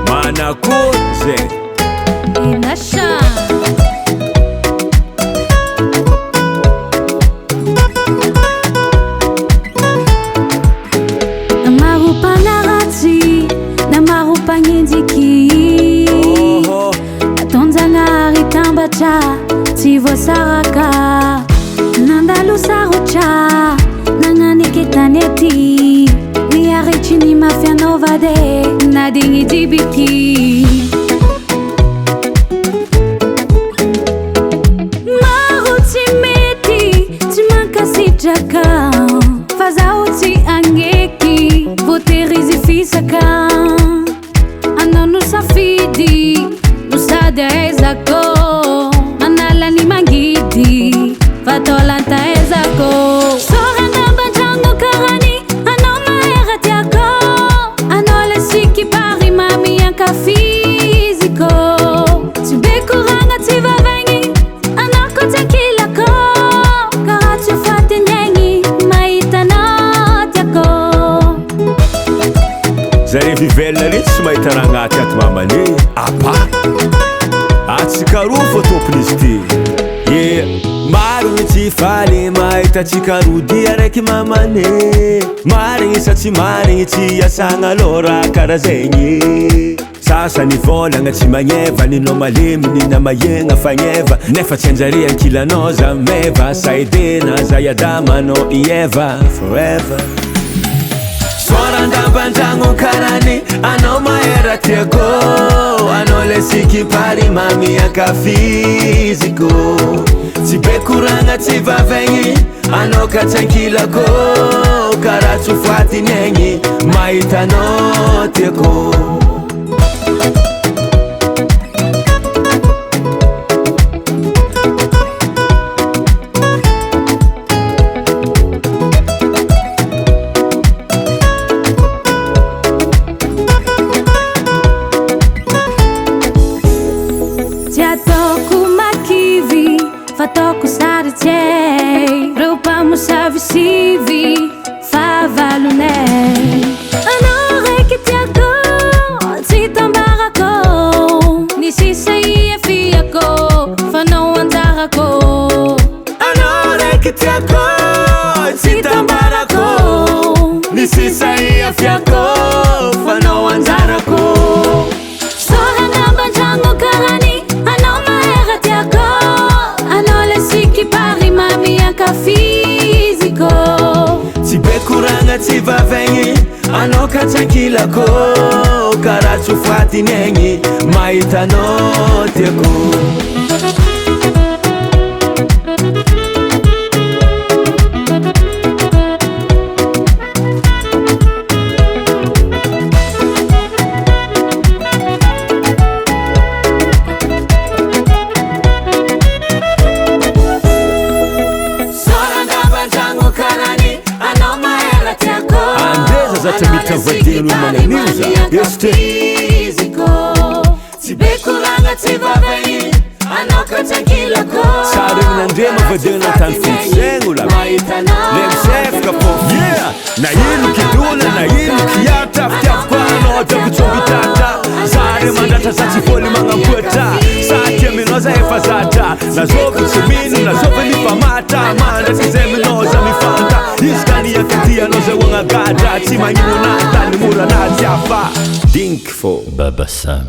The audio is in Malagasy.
Manakoze Inasha Namarupanarati Namarupanyindiki Atonzangari tambacha Tivo saraka Nandalu sarucha Nanganikitaneti Niarichini mafia novade Nadingi dibiti Marutimeti Timankasijaka Fazauti angeki Voterizi fisaka Anonu safidi Nusada ezako Manala ni mangidi Fatolanta ezako Soranda banjango karani Anoma eratiako Anole siki pari mami yanka fiziko Tibekuranga tiva vengi Anako tekilako Karatu fati nyengi Maita notiako Zare vivella ritsy mahita agnaty ato mamane apa atsikaroa tomponizy ty maro tsy faly mahita tsikarodia araiky mamane marigny sa tsy marigny tsy asagna lora karaha zegny sasany volagna tsy magneva ninao malemy nina mahegna fagneva nefa tsy anjare ankilanao za meva saidena za iadamanao ieva forever Sorandabanjango karani Ano maera tiako Ano lesiki pari mami yaka fiziko Tibekuranga tivavengi Ano katankilako Karatu fati nengi Maitano tiako Fatoko saritei Rupa musavisivi Favalunei Anore kitiako Titambarako Nisisai efiako Fano andarako Anore kitiako Titambarako Nisisai efiako Fano andarako Sorana banjango karani Anoma eratiako Pari mami yanka fiziko Tibekuranga tivavegny Anao katsakilako Karatu fati nengi Mahitanao tiako Zatamita vadinu mananiuza Este Tibekuranga tivaveni Anoka tankilako Saring nandema vadina tan fitsengula Lemsef kapof Yeah Na yinu kidula na yinu kiyata Ftiafkwano takuchumbitata Sare mandata satifoli mangampueta Satya minoza efazata Nazovu tsiminu nazovu nifamata Manda tizeminoza mifanta Iskani ya katia noze wangagada Tima nyinu nata ni mura nati afa Dinkfo Baba Sam